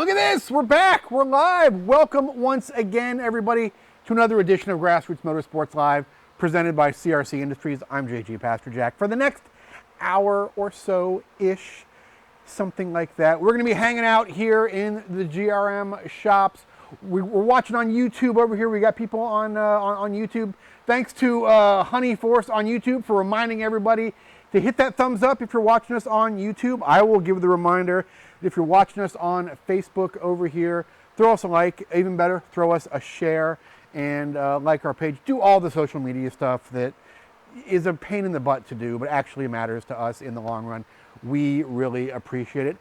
Look at this, we're back, we're live. Welcome once again, everybody, to another edition of Grassroots Motorsports Live, presented by CRC Industries. I'm JG Pastor Jack. For the next hour or so-ish, something like that, we're gonna be hanging out here in the GRM shops. We're watching on YouTube over here. We got people on YouTube. Thanks to Honey Force on YouTube for reminding everybody to hit that thumbs up if you're watching us on YouTube. I will give the reminder. If you're watching us on Facebook over here, throw us a like. Even better, throw us a share and like our page. Do all the social media stuff that is a pain in the butt to do, but actually matters to us in the long run. We really appreciate it.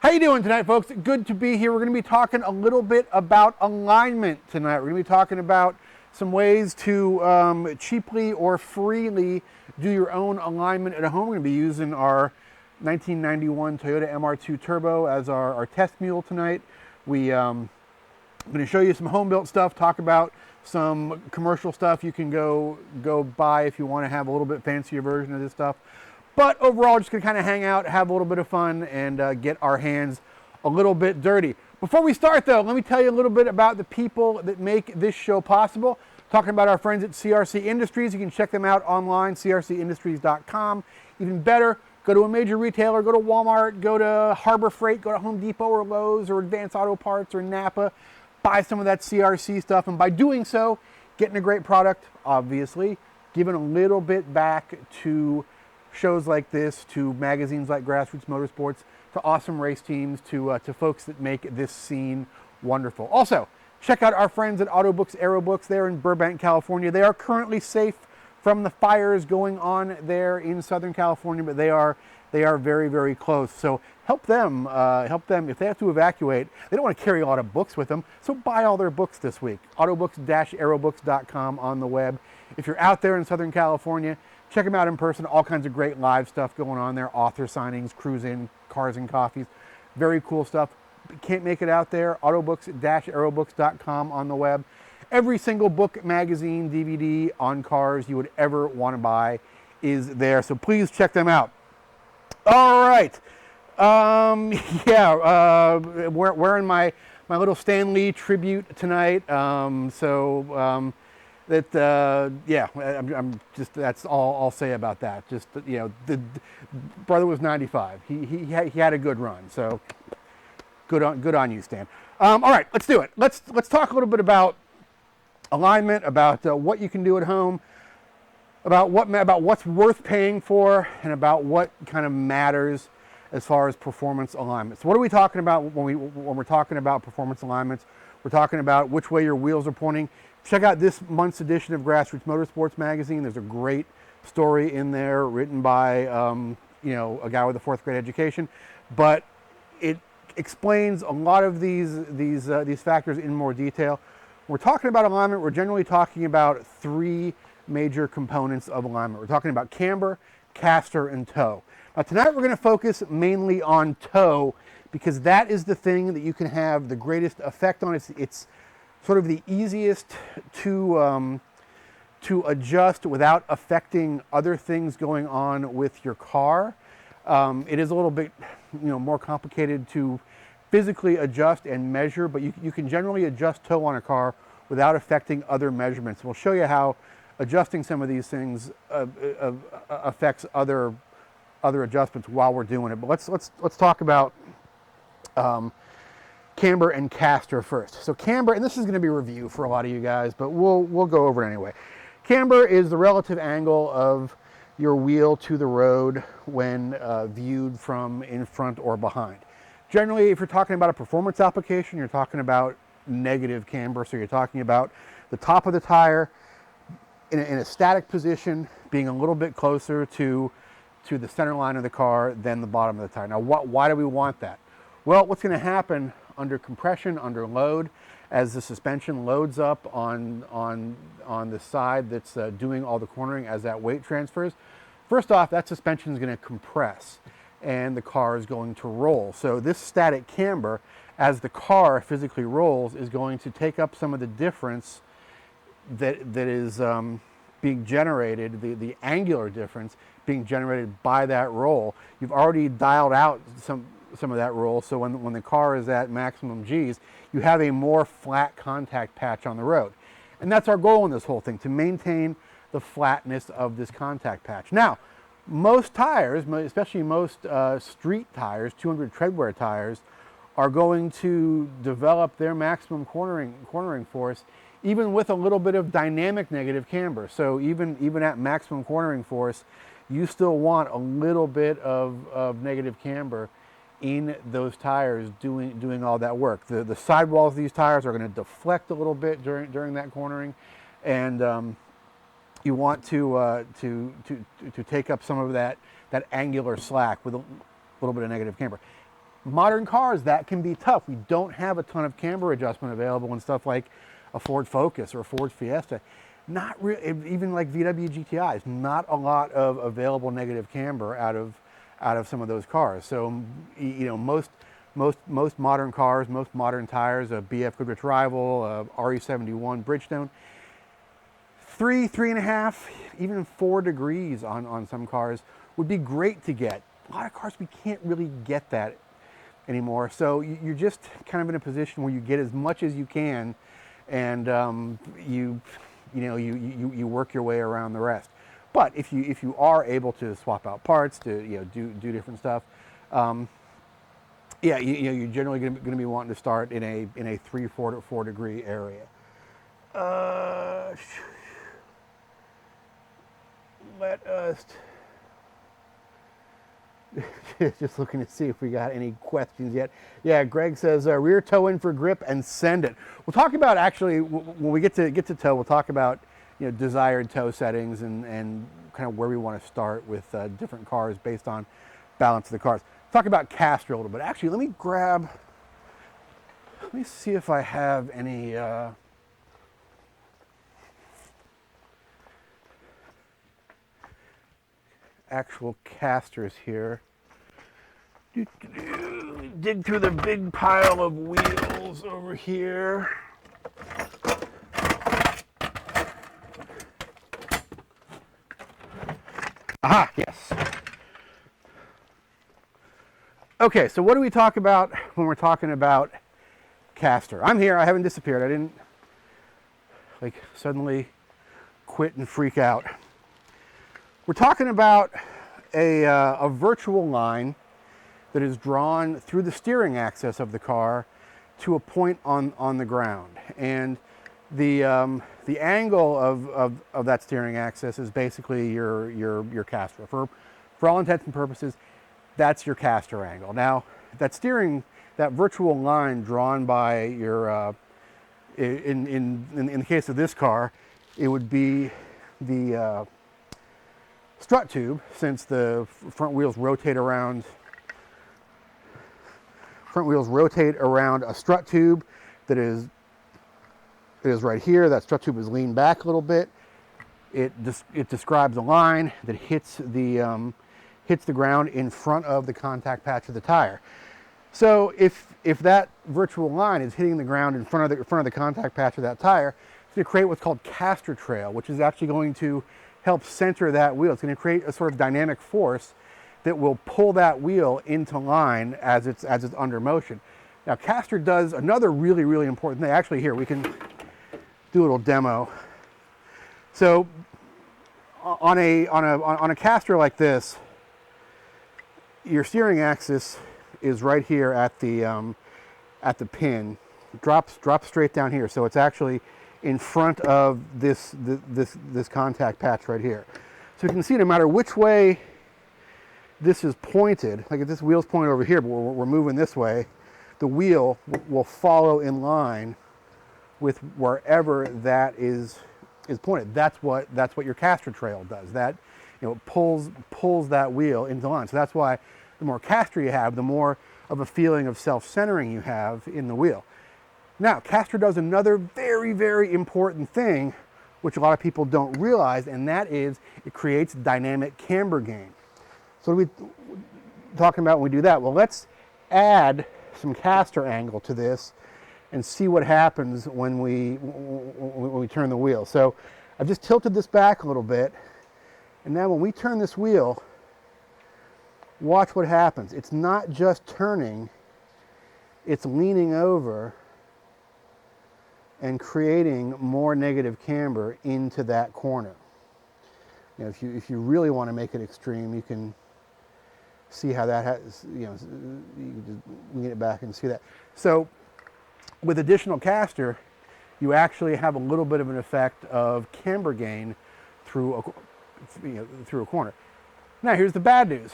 How you doing tonight, folks? Good to be here. We're going to be talking a little bit about alignment tonight. We're going to be talking about some ways to cheaply or freely do your own alignment at home. We're going to be using our 1991 Toyota MR2 Turbo as our test mule tonight. I'm going to show you some home-built stuff, talk about some commercial stuff you can go buy if you want to have a little bit fancier version of this stuff. But overall, just going to kind of hang out, have a little bit of fun, and get our hands a little bit dirty. Before we start, though, let me tell you a little bit about the people that make this show possible. Talking about our friends at CRC Industries. You can check them out online, crcindustries.com. Even better, go to a major retailer, go to Walmart, go to Harbor Freight, go to Home Depot or Lowe's or Advanced Auto Parts or Napa. Buy some of that CRC stuff, and by doing so, getting a great product, obviously, giving a little bit back to shows like this, to magazines like Grassroots Motorsports, to awesome race teams, to folks that make this scene wonderful. Also, check out our friends at Autobooks Aerobooks. They're in Burbank, California. They are currently safe from the fires going on there in Southern California, but they are very, very close. So help them if they have to evacuate. They don't want to carry a lot of books with them, so buy all their books this week. Autobooks-aerobooks.com on the web. If you're out there in Southern California, check them out in person. All kinds of great live stuff going on there. Author signings, cruise-in, cars and coffees. Very cool stuff. Can't make it out there, autobooks-aerobooks.com on the web. Every single book, magazine, DVD on cars you would ever want to buy is there, so please check them out. All right. Wearing my little Stan Lee tribute tonight. I'm just, that's all I'll say about that. Just, the brother was 95. He had a good run, so good on you, Stan. All right, let's do it. Let's talk a little bit about alignment, about what you can do at home, about what's worth paying for, and about what kind of matters as far as performance alignment. So what are we talking about when we're talking about performance alignments? We're talking about which way your wheels are pointing. Check out this month's edition of Grassroots Motorsports magazine. There's a great story in there written by a guy with a fourth grade education, but it explains a lot of these factors in more detail. When we're talking about alignment, we're generally talking about three major components of alignment. We're talking about camber, caster, and toe. Now tonight we're going to focus mainly on toe because that is the thing that you can have the greatest effect on. It's sort of the easiest to adjust without affecting other things going on with your car. It is a little bit more complicated to physically adjust and measure, but you can generally adjust toe on a car without affecting other measurements. We'll show you how adjusting some of these things affects other adjustments while we're doing it. But let's talk about camber and caster first. So camber, and this is going to be a review for a lot of you guys, but we'll go over it anyway. Camber is the relative angle of your wheel to the road when viewed from in front or behind. Generally, if you're talking about a performance application, you're talking about negative camber. So you're talking about the top of the tire in a static position being a little bit closer to the center line of the car than the bottom of the tire. Now, why do we want that? Well, what's going to happen under compression, under load, as the suspension loads up on the side that's doing all the cornering as that weight transfers? First off, that suspension is going to compress and the car is going to roll. So this static camber, as the car physically rolls, is going to take up some of the difference that is being generated, the angular difference being generated by that roll. You've already dialed out that roll. So when the car is at maximum Gs, you have a more flat contact patch on the road. And that's our goal in this whole thing, to maintain the flatness of this contact patch. Now, most tires, especially most street tires, 200 treadwear tires, are going to develop their maximum cornering force even with a little bit of dynamic negative camber. So even at maximum cornering force, you still want a little bit of negative camber in those tires doing all that work. The sidewalls of these tires are going to deflect a little bit during that cornering, and you want to take up some of that angular slack with a little bit of negative camber. Modern cars, that can be tough. We don't have a ton of camber adjustment available in stuff like a Ford Focus or a Ford Fiesta. Not really, even like VW GTIs, not a lot of available negative camber out of some of those cars. So, you know, most modern cars, most modern tires, a BF Goodrich Rival, a RE71 Bridgestone, 3.5, even 4 degrees on some cars would be great to get. A lot of cars, we can't really get that anymore. So you're just kind of in a position where you get as much as you can, and you work your way around the rest. But if you are able to swap out parts, to do different stuff, you're generally going to be wanting to start in a 3-4 to 4 degree area. Let us just looking to see if we got any questions yet. Yeah, Greg says rear toe in for grip and send it. We'll talk about, actually, when we get to toe, we'll talk about desired toe settings and kind of where we want to start with different cars based on balance of the cars. Talk about caster a little bit. Actually, let me see if I have any actual casters here. Dig through the big pile of wheels over here. Aha, yes. Okay, so what do we talk about when we're talking about caster? I'm here, I haven't disappeared. I didn't suddenly quit and freak out. We're talking about a virtual line that is drawn through the steering axis of the car to a point on the ground. And the angle of that steering axis is basically your caster. For all intents and purposes, that's your caster angle. Now, that virtual line drawn by your, in the case of this car, it would be the strut tube, since the front wheels rotate around a strut tube that is right here. That strut tube is leaned back a little bit. It describes a line that hits the ground in front of the contact patch of the tire. So if that virtual line is hitting the ground in front of the contact patch of that tire, it's going to create what's called caster trail, which is actually going to help center that wheel. It's going to create a sort of dynamic force that will pull that wheel into line as it's under motion. Now, caster does another really, really important thing. Actually, here we can do a little demo. So, on a caster like this, your steering axis is right here at the pin. It drops straight down here. So it's actually in front of this contact patch right here. So you can see no matter which way this is pointed, like if this wheel's pointed over here, but we're moving this way, the wheel will follow in line with wherever that is pointed. That's what your caster trail does. That pulls that wheel into line. So that's why the more caster you have, the more of a feeling of self-centering you have in the wheel. Now, caster does another very, very important thing, which a lot of people don't realize, and that is it creates dynamic camber gain. So what are we talking about when we do that? Well, let's add some caster angle to this and see what happens when we turn the wheel. So I've just tilted this back a little bit, and now when we turn this wheel, watch what happens. It's not just turning, it's leaning over and creating more negative camber into that corner. You know, if you really want to make it extreme, you can see how that has, you know, you can just lean it back and see that. So with additional caster, you actually have a little bit of an effect of camber gain through a corner. Now here's the bad news.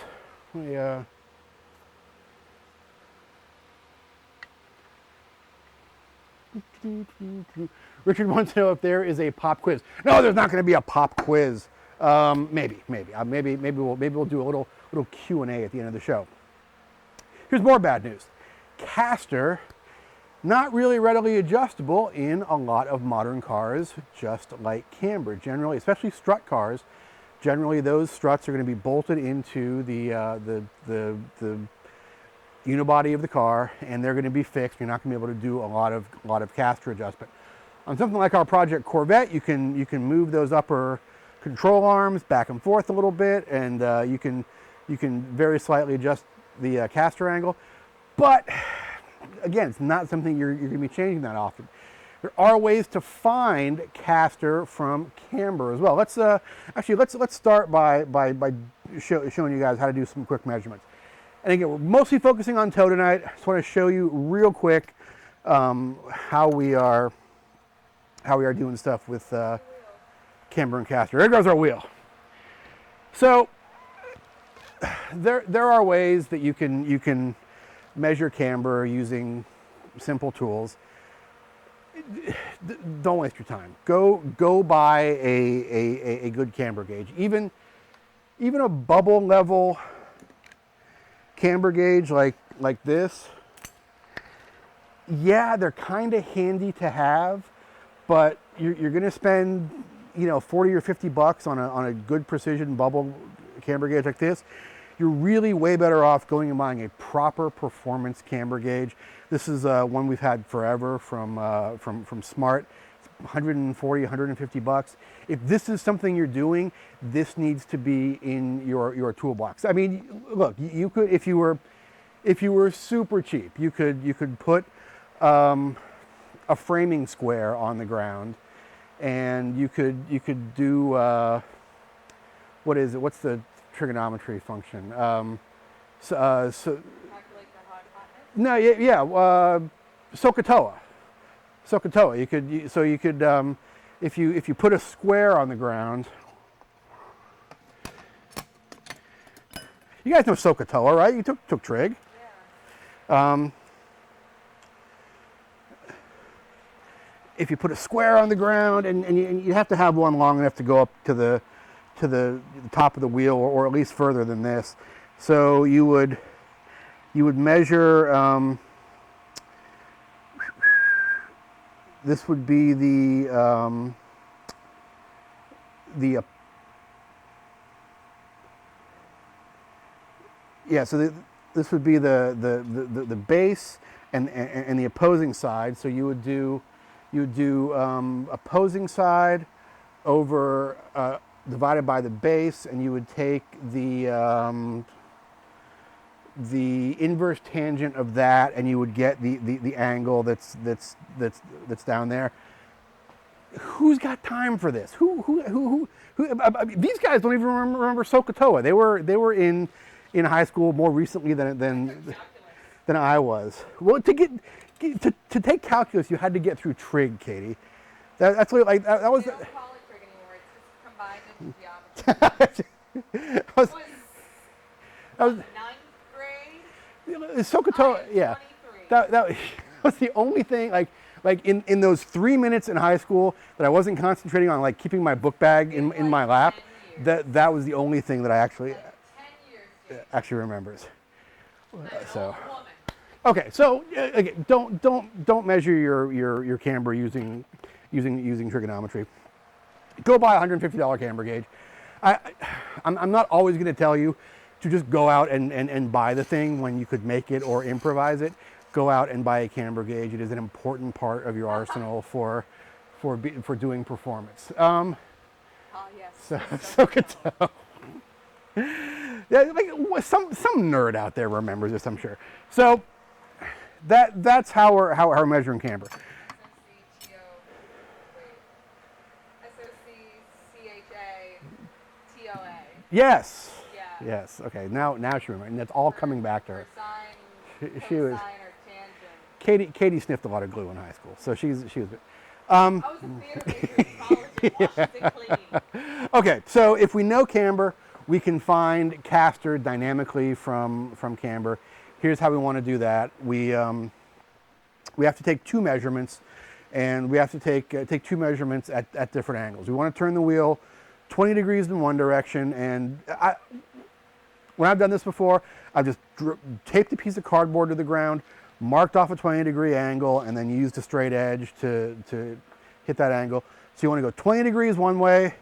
Richard wants to know if there is a pop quiz. No, there's not going to be a pop quiz. Maybe we'll do a little Q&A at the end of the show. Here's more bad news. Caster, not really readily adjustable in a lot of modern cars, just like camber. Generally, especially strut cars, generally those struts are going to be bolted into the unibody of the car, and they're going to be fixed. You're not going to be able to do a lot of caster adjustment. On something like our Project Corvette, you can move those upper control arms back and forth a little bit, and you can very slightly adjust the caster angle. But again, it's not something you're going to be changing that often. There are ways to find caster from camber as well. Let's start by showing you guys how to do some quick measurements. And again, we're mostly focusing on toe tonight. I just want to show you real quick how we are doing stuff with Camber and Caster. There goes our wheel. So there are ways that you can measure camber using simple tools. Don't waste your time. Go buy a good camber gauge. Even a bubble level camber gauge like this, yeah, they're kind of handy to have, but you're going to spend, you know, 40 or 50 bucks on a good precision bubble camber gauge like this. You're really way better off going and buying a proper performance camber gauge. This is one we've had forever from Smart. It's 140, 150 bucks. If this is something you're doing, this needs to be in your toolbox. I mean, look, you could, if you were super cheap, you could put a framing square on the ground, and you could do what is it? What's the trigonometry function? Calculate the hotness? No, yeah. SOHCAHTOA. You could if you put a square on the ground. You guys know SOHCAHTOA, right? You took trig. Yeah. If you put a square on the ground, and you have to have one long enough to go up to the top of the wheel, or at least further than this. So you would measure. This would be the yeah. So this would be the base and the opposing side. So you would do opposing side over divided by the base, and you would take the inverse tangent of that, and you would get the angle that's down there. Who's got time for this? Who these guys don't even remember SOHCAHTOA. They were in high school more recently than I was. Well, to take calculus, you had to get through trig, Katie. That's like that was. They don't call it trig anymore. It's just combined into geometry. That was ninth grade. SOHCAHTOA, yeah. That was the only thing. Like in those 3 minutes in high school that I wasn't concentrating on, like keeping my book bag in my lap. That was the only thing that I actually remembers. So. Okay, so again, don't measure your camber using trigonometry. Go buy a $150 camber gauge. I'm not always going to tell you to just go out and buy the thing when you could make it or improvise it. Go out and buy a camber gauge. It is an important part of your arsenal for doing performance. Yes. So Yeah, like some nerd out there remembers this, I'm sure. So that's how we're measuring camber. SOCCHATOA. Yes. Yeah. Yes. Okay. Now she remembers, and that's all coming back to her. She was. Katie sniffed a lot of glue in high school, so she was. I was a theater major in college in Washington cleaning. Okay, so if we know camber, we can find caster dynamically from camber. Here's how we want to do that. We have to take two measurements, and we have to take two measurements at different angles. We want to turn the wheel 20 degrees in one direction, and when I've done this before, I've just taped a piece of cardboard to the ground, marked off a 20-degree angle, and then used a straight edge to hit that angle. So you want to go 20 degrees one way,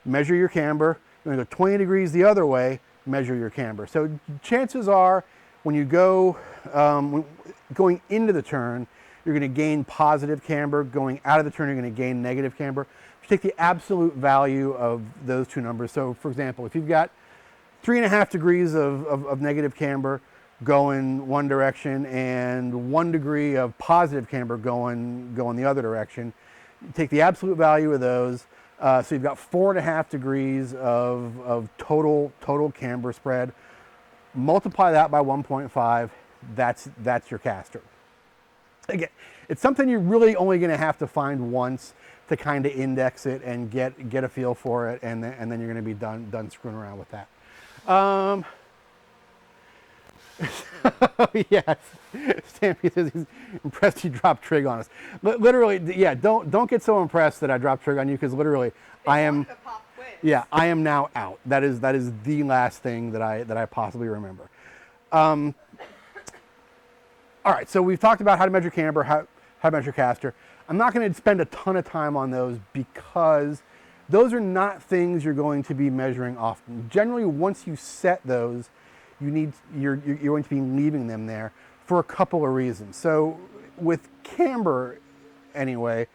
measure your camber. You want to go 20 degrees the other way, measure your camber. So chances are, when you go going into the turn, you're going to gain positive camber. Going out of the turn, you're going to gain negative camber. You take the absolute value of those two numbers. So, for example, if you've got 3.5 degrees of negative camber going one direction and 1 degree of positive camber going the other direction, you take the absolute value of those. So you've got 4.5 degrees of total camber spread. Multiply that by 1.5. That's your caster. Again, it's something you're really only going to have to find once to kind of index it and get a feel for it, and then you're going to be done screwing around with that. Yes, Stampy says he's impressed you dropped trig on us. Literally, yeah. Don't get so impressed that I dropped trig on you, because literally, I am now out. That is the last thing that I possibly remember. All right, so we've talked about how to measure camber, how to measure caster. I'm not going to spend a ton of time on those, because those are not things you're going to be measuring often. Generally, once you set those, you're going to be leaving them there for a couple of reasons. So with camber, anyway,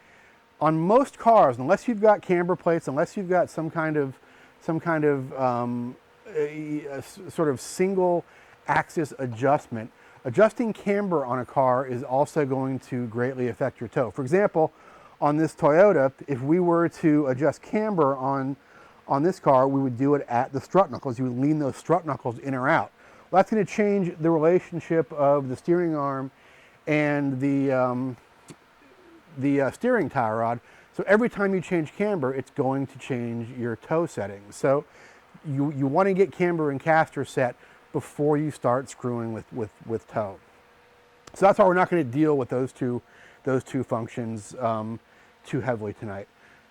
on most cars, unless you've got camber plates, unless you've got some kind of a sort of single axis adjustment, adjusting camber on a car is also going to greatly affect your toe. For example, on this Toyota, if we were to adjust camber on this car, we would do it at the strut knuckles. You would lean those strut knuckles in or out. Well, that's going to change the relationship of the steering arm and the steering tie rod. So every time you change camber, it's going to change your toe settings. So you want to get camber and caster set before you start screwing with toe. So that's why we're not going to deal with those two functions too heavily tonight.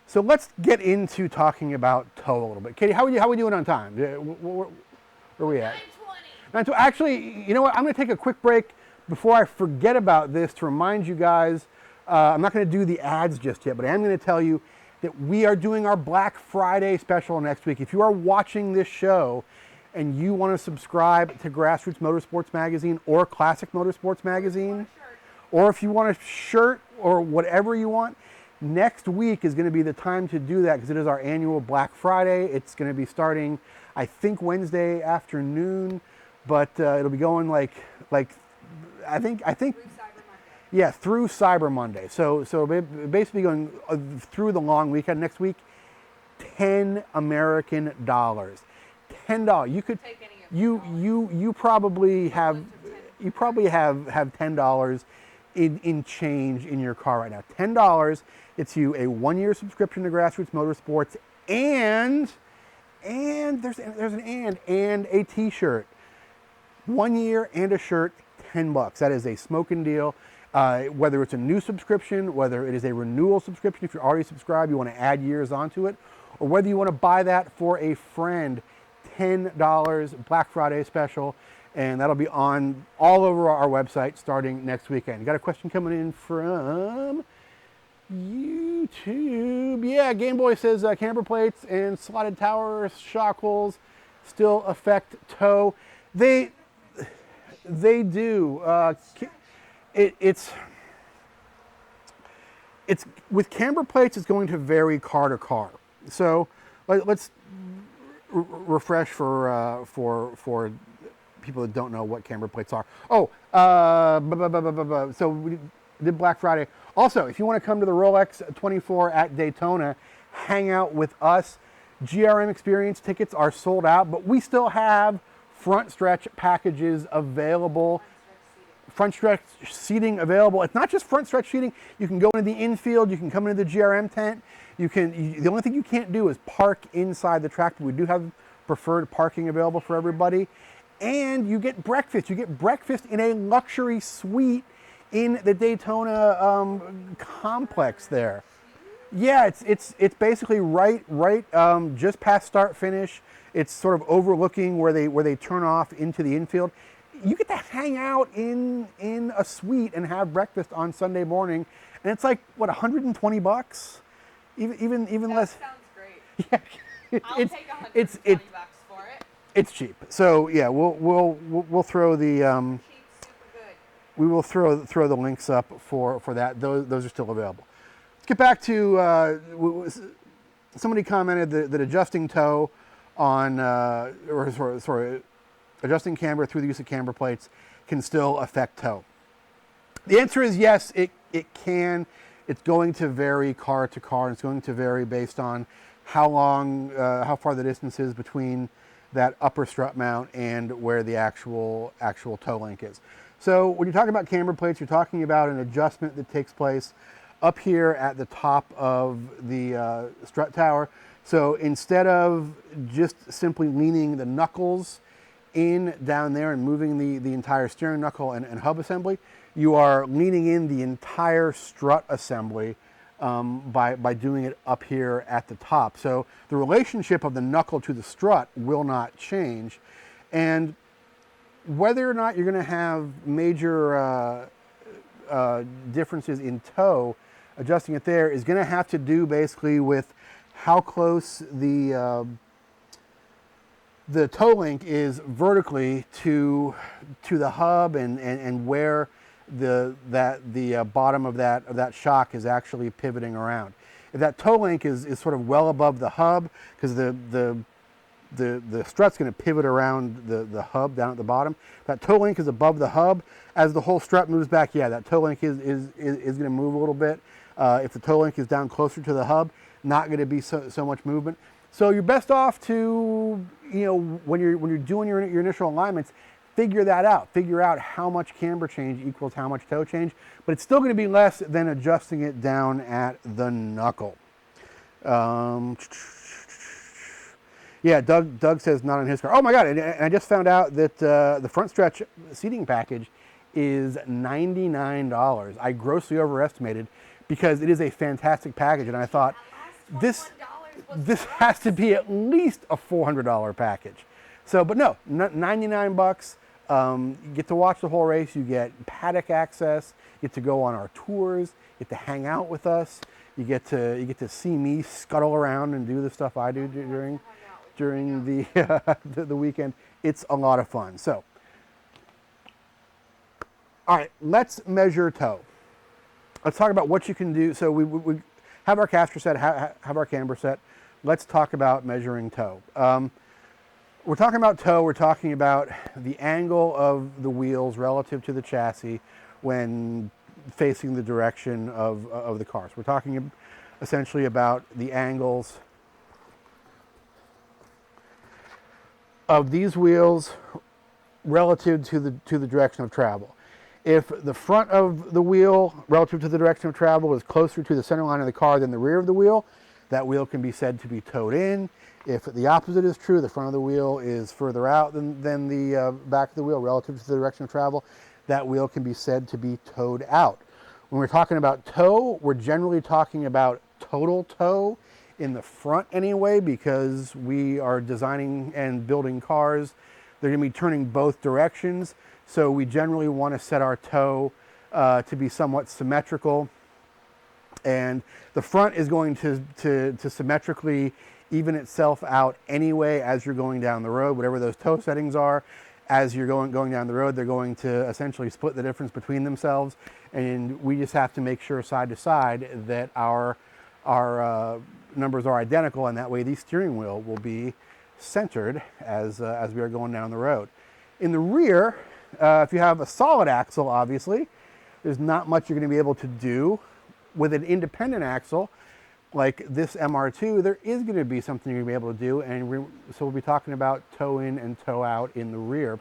So let's get into talking about toe a little bit. Katie, how are we doing on time? Where are we at? 9:20. Actually, you know what? I'm going to take a quick break before I forget about this to remind you guys. I'm not going to do the ads just yet, but I am going to tell you that we are doing our Black Friday special next week. If you are watching this show and you want to subscribe to Grassroots Motorsports Magazine or Classic Motorsports Magazine, or if you want a shirt or whatever you want, next week is going to be the time to do that, because it is our annual Black Friday. It's going to be starting, I think, Wednesday afternoon, but it'll be going like I think Through Cyber Monday. Yeah, through Cyber Monday. So basically going through the long weekend next week. $10 American. $10. You could Take any of you probably have $10 in change in your car right now. $10 gets you a 1-year subscription to Grassroots Motorsports, and there's an and a t-shirt. 1 year and a shirt, $10. That is a smoking deal. Whether it's a new subscription, whether it is a renewal subscription, if you're already subscribed, you want to add years onto it, or whether you want to buy that for a friend, $10 Black Friday special, and that'll be on all over our website starting next weekend. You got a question coming in from YouTube. Yeah, Game Boy says camber plates and slotted tower shock holes still affect toe. They do. It's with camber plates, it's going to vary car to car. So let's refresh for people that don't know what camber plates are. Oh, so we did Black Friday. Also, if you want to come to the Rolex 24 at Daytona, hang out with us. GRM Experience tickets are sold out, but we still have front stretch packages available. Front stretch seating available. It's not just front stretch seating. You can go into the infield. You can come into the GRM tent. The only thing you can't do is park inside the track, but we do have preferred parking available for everybody. And you get breakfast. You get breakfast in a luxury suite in the Daytona complex there. Yeah, it's basically right just past start finish. It's sort of overlooking where they turn off into the infield. You get to hang out in a suite and have breakfast on Sunday morning, and it's like what, $120? Even that less. Sounds great. Yeah, I'll take $120 for it. It's cheap. So yeah, we'll throw the Cheap, super good. we will throw the links up for that. Those are still available. Let's get back to somebody commented that adjusting toe on adjusting camber through the use of camber plates can still affect toe. The answer is yes, it can. It's going to vary car to car. It's going to vary based on how far the distance is between that upper strut mount and where the actual toe link is. So when you're talking about camber plates, you're talking about an adjustment that takes place up here at the top of the strut tower. So instead of just simply leaning the knuckles in down there and moving the entire steering knuckle and hub assembly, you are leaning in the entire strut assembly by doing it up here at the top. So the relationship of the knuckle to the strut will not change. And whether or not you're going to have major differences in toe, adjusting it there is going to have to do basically with how close the toe link is vertically to the hub and where the bottom of that shock is actually pivoting around. If that toe link is sort of well above the hub, because the strut's going to pivot around the hub down at the bottom. If that toe link is above the hub, as the whole strut moves back, yeah, that toe link is going to move a little bit. If the toe link is down closer to the hub, not going to be so much movement. So you're best off to, when you're doing your initial alignments, figure that out. Figure out how much camber change equals how much toe change, but it's still going to be less than adjusting it down at the knuckle. Yeah, Doug says not on his car. Oh my God, and I just found out that the front stretch seating package is $99. I grossly overestimated because it is a fantastic package, and I thought this has to be at least a $400 package. So, but no, $99. You get to watch the whole race. You get paddock access. You get to go on our tours. You get to hang out with us. You get to see me scuttle around and do the stuff I do during the weekend. It's a lot of fun. So, all right, let's measure toe. Let's talk about what you can do. So we have our caster set, have our camber set. Let's talk about measuring toe. We're talking about toe. We're talking about the angle of the wheels relative to the chassis when facing the direction of the car. So we're talking essentially about the angles of these wheels relative to the direction of travel. If the front of the wheel relative to the direction of travel is closer to the center line of the car than the rear of the wheel, that wheel can be said to be toed in. If the opposite is true, the front of the wheel is further out than the back of the wheel relative to the direction of travel, that wheel can be said to be toed out. When we're talking about toe, we're generally talking about total toe in the front anyway, because we are designing and building cars. They're going to be turning both directions. So we generally want to set our toe to be somewhat symmetrical. And the front is going to symmetrically even itself out anyway as you're going down the road. Whatever those toe settings are, as you're going down the road, they're going to essentially split the difference between themselves. And we just have to make sure side to side that our numbers are identical, and that way the steering wheel will be centered as we are going down the road. In the rear, if you have a solid axle, obviously, there's not much you're going to be able to do. With an independent axle, like this MR2, there is going to be something you're going to be able to do, and so we'll be talking about toe in and toe out in the rear.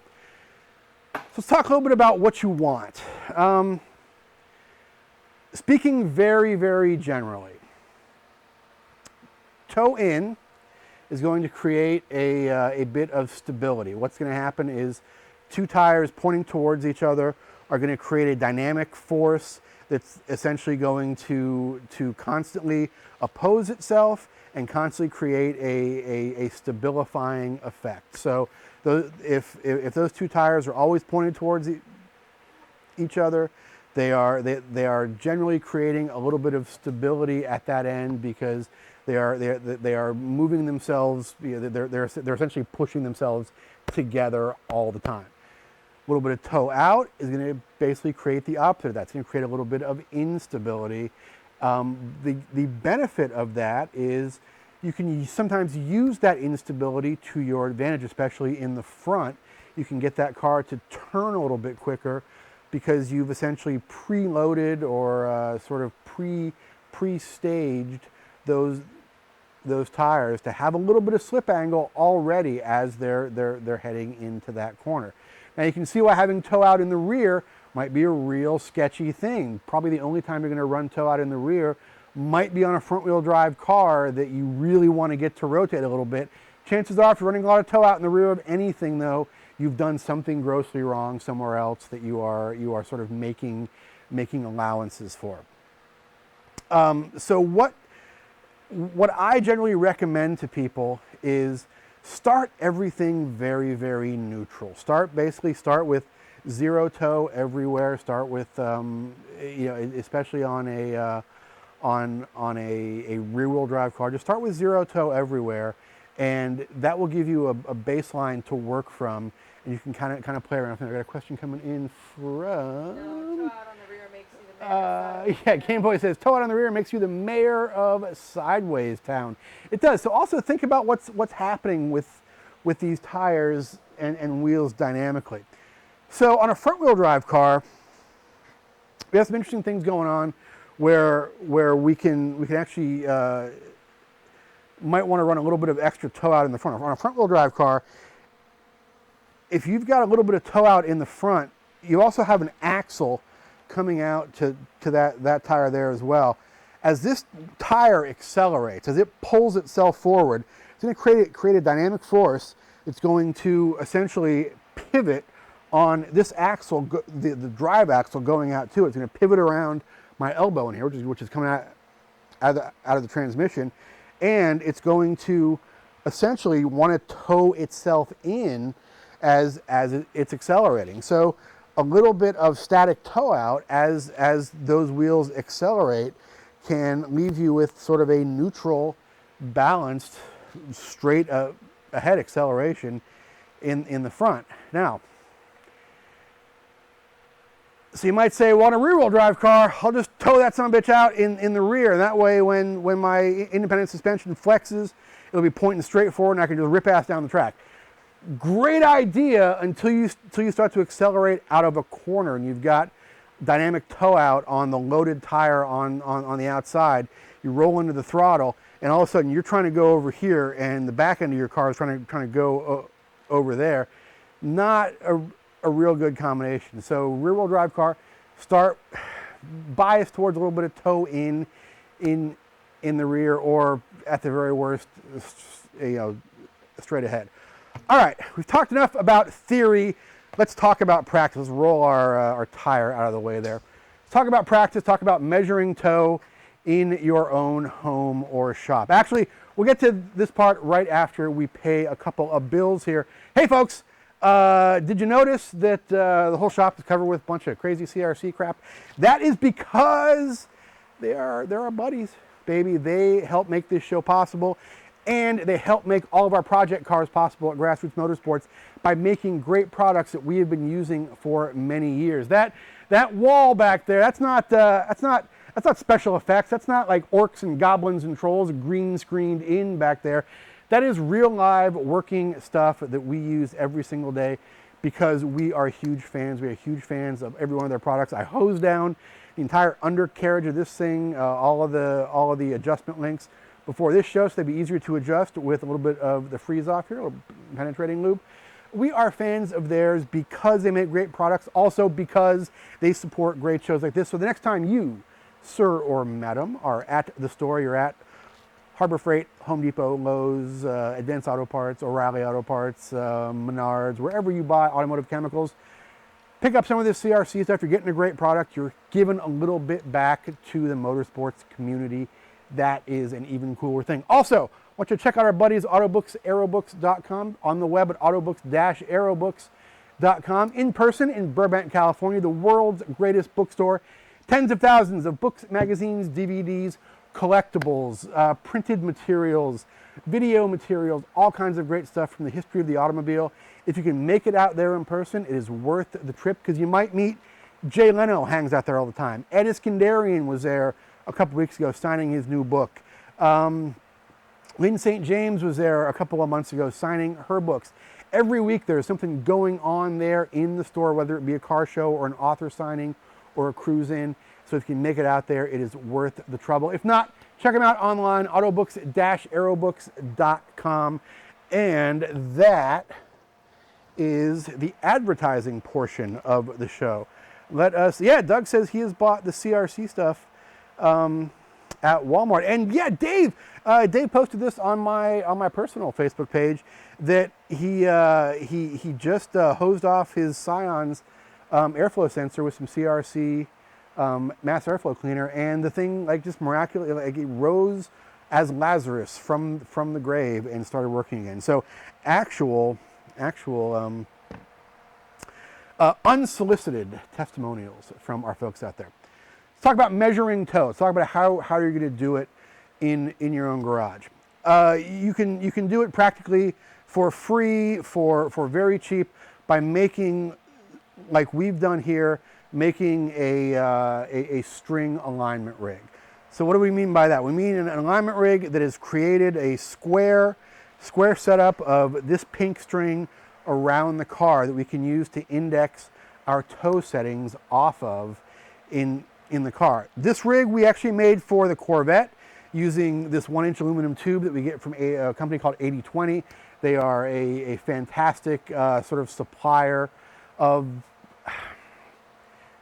So let's talk a little bit about what you want. Speaking very, very generally, toe in is going to create a bit of stability. What's going to happen is two tires pointing towards each other are going to create a dynamic force that's essentially going to constantly oppose itself and constantly create a stabilifying effect. So if those two tires are always pointed towards each other, they are generally creating a little bit of stability at that end, because they are moving themselves. They're essentially pushing themselves together all the time. A little bit of toe out is going to basically create the opposite of that. It's going to create a little bit of instability. The benefit of that is you can sometimes use that instability to your advantage, especially in the front. You can get that car to turn a little bit quicker because you've essentially preloaded or sort of pre-staged those tires to have a little bit of slip angle already as they're heading into that corner. Now you can see why having toe out in the rear might be a real sketchy thing. Probably the only time you're going to run toe out in the rear might be on a front wheel drive car that you really want to get to rotate a little bit. Chances are if you're running a lot of toe out in the rear of anything though, you've done something grossly wrong somewhere else that you are sort of making allowances for. So what I generally recommend to people is start everything very, very neutral. Start with zero toe everywhere. Start with especially on a rear wheel drive car, just start with zero toe everywhere, and that will give you a baseline to work from, and you can kind of play around. I got a question coming in from. No, toe out on the rear makes you the mayor. Yeah, Game Boy says toe out on the rear makes you the mayor of Sideways Town. It does. So also think about what's happening with these tires and wheels dynamically. So on a front wheel drive car, we have some interesting things going on where we can actually might want to run a little bit of extra toe out in the front. On a front wheel drive car, if you've got a little bit of toe out in the front, you also have an axle coming out to that tire there as well. As this tire accelerates, as it pulls itself forward, it's going to create a dynamic force. It's going to essentially pivot on this axle, the drive axle going out too. It's going to pivot around my elbow in here, which is coming out of the transmission, and it's going to essentially want to tow itself in as it's accelerating. So a little bit of static toe out as those wheels accelerate can leave you with sort of a neutral, balanced, straight ahead acceleration in the front. Now, so you might say, well, on a rear wheel drive car, I'll just tow that son of a bitch out in the rear. That way when my independent suspension flexes, it'll be pointing straight forward and I can just rip ass down the track. Great idea until you start to accelerate out of a corner and you've got dynamic toe out on the loaded tire on the outside. You roll into the throttle and all of a sudden you're trying to go over here and the back end of your car is trying to go over there. Not a real good combination. So rear wheel drive car, start bias towards a little bit of toe in the rear, or at the very worst, straight ahead. All right, we've talked enough about theory. Let's talk about practice. Let's roll our tire out of the way there. Let's talk about practice, talk about measuring toe in your own home or shop. Actually, we'll get to this part right after we pay a couple of bills here. Hey folks, did you notice that the whole shop is covered with a bunch of crazy CRC crap? That is because they're our buddies, baby. They help make this show possible, and they help make all of our project cars possible at Grassroots Motorsports by making great products that we have been using for many years. That wall back there, that's not special effects. That's not like orcs and goblins and trolls green screened in back there. That is real live working stuff that we use every single day because we are huge fans. We are huge fans of every one of their products. I hose down the entire undercarriage of this thing, all of the adjustment links before this show, so they'd be easier to adjust with a little bit of the freeze off here, a little penetrating lube. We are fans of theirs because they make great products, also because they support great shows like this. So the next time you, sir or madam, are at the store, you're at Harbor Freight, Home Depot, Lowe's, Advanced Auto Parts, O'Reilly Auto Parts, Menards, wherever you buy automotive chemicals, pick up some of this CRC stuff. You're getting a great product. You're giving a little bit back to the motorsports community. That is an even cooler thing. Also, I want you to check out our buddies, autobooks.aerobooks.com, on the web at autobooks-aerobooks.com, in person in Burbank, California, the world's greatest bookstore. Tens of thousands of books, magazines, DVDs, collectibles, printed materials, video materials, all kinds of great stuff from the history of the automobile. If you can make it out there in person, it is worth the trip because you might meet Jay Leno hangs out there all the time. Ed Iskandarian was there a couple weeks ago signing his new book. Lynn St. James was there a couple of months ago signing her books. Every week there's something going on there in the store, whether it be a car show or an author signing or a cruise in. So if you can make it out there, it is worth the trouble. If not, check them out online, autobooks-aerobooks.com. And that is the advertising portion of the show. Doug says he has bought the CRC stuff at Walmart. And yeah, Dave posted this on my personal Facebook page that he just hosed off his Scion's airflow sensor with some CRC mass airflow cleaner, and the thing just miraculously it rose as Lazarus from the grave and started working again. So actual unsolicited testimonials from our folks out there. Let's talk about measuring toe. Let's talk about how you're going to do it in your own garage. You can do it practically for free, for very cheap, by making, like we've done here, making a string alignment rig. So what do we mean by that? We mean an alignment rig that has created a square setup of this pink string around the car that we can use to index our toe settings off of in the car. This rig we actually made for the Corvette using this 1-inch aluminum tube that we get from a company called 8020. They are a fantastic sort of supplier of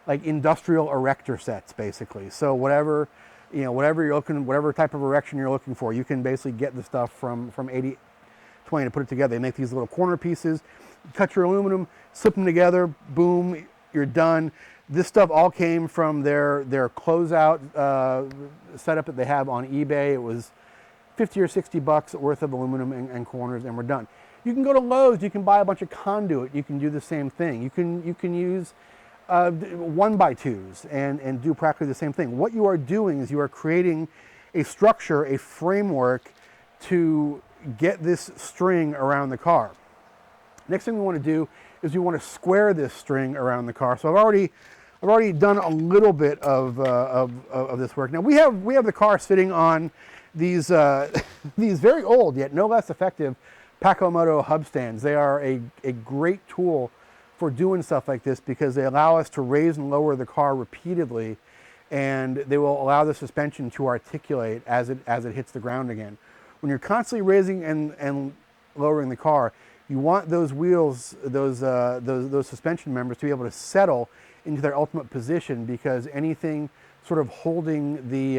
like industrial erector sets, basically. So whatever type of erection you're looking for, you can basically get the stuff from 8020 to put it together. They make these little corner pieces, cut your aluminum, slip them together, boom, you're done. This stuff all came from their closeout setup that they have on eBay. It was $50 or $60 worth of aluminum and corners, and we're done. You can go to Lowe's, you can buy a bunch of conduit, you can do the same thing. You can use 1x2s and do practically the same thing. What you are doing is you are creating a structure, a framework to get this string around the car. Next thing we want to do is we want to square this string around the car. So I've already done a little bit of this work. Now we have the car sitting on these these very old yet no less effective Pacomoto hub stands. They are a great tool for doing stuff like this because they allow us to raise and lower the car repeatedly, and they will allow the suspension to articulate as it hits the ground again. When you're constantly raising and lowering the car, you want those wheels, those suspension members to be able to settle into their ultimate position, because anything sort of holding the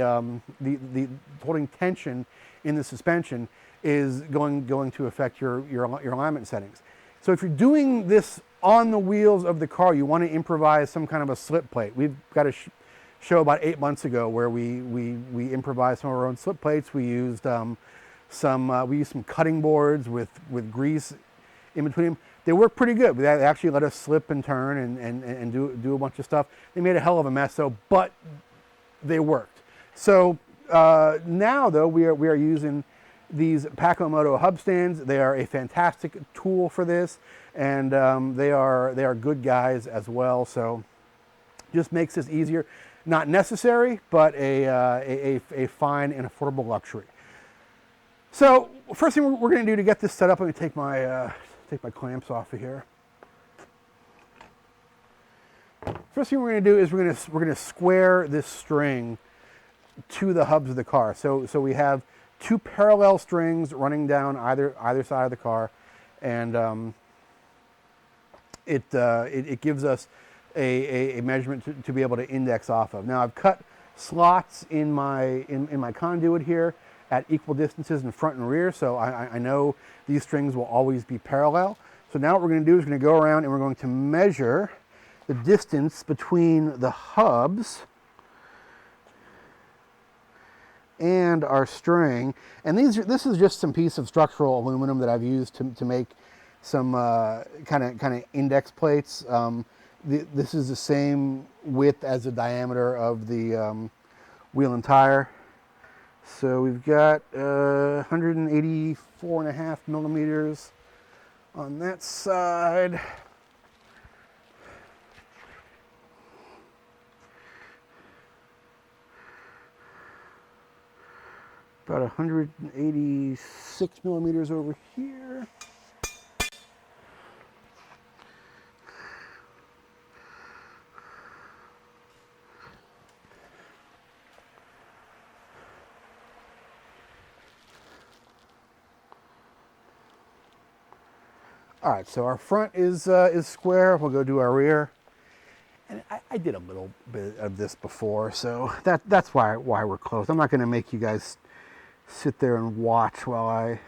holding tension in the suspension is going to affect your alignment settings. So if you're doing this on the wheels of the car, you want to improvise some kind of a slip plate. We've got a show about 8 months ago where we improvised some of our own slip plates. We used some cutting boards with grease in between them. They work pretty good. They actually let us slip and turn and do a bunch of stuff. They made a hell of a mess though, but they worked. So now though we are using these Pacomoto hub stands. They are a fantastic tool for this, and they are good guys as well. So just makes this easier. Not necessary, but a fine and affordable luxury. So first thing we're going to do to get this set up, let me take my clamps off of here. First thing we're going to do is we're going to square this string to the hubs of the car. So we have two parallel strings running down either side of the car, and it gives us a measurement to be able to index off of. Now I've cut slots in my conduit here at equal distances in front and rear, so I know these strings will always be parallel. So now what we're going to do is we're going to go around and we're going to measure the distance between the hubs and our string. And this is just some piece of structural aluminum that I've used to make some kind of index plates. This is the same width as the diameter of the wheel and tire. So we've got 184.5 millimeters on that side. About 186 millimeters over here. All right, so our front is square. We'll go do our rear. And I did a little bit of this before, so that's why we're close. I'm not going to make you guys sit there and watch while I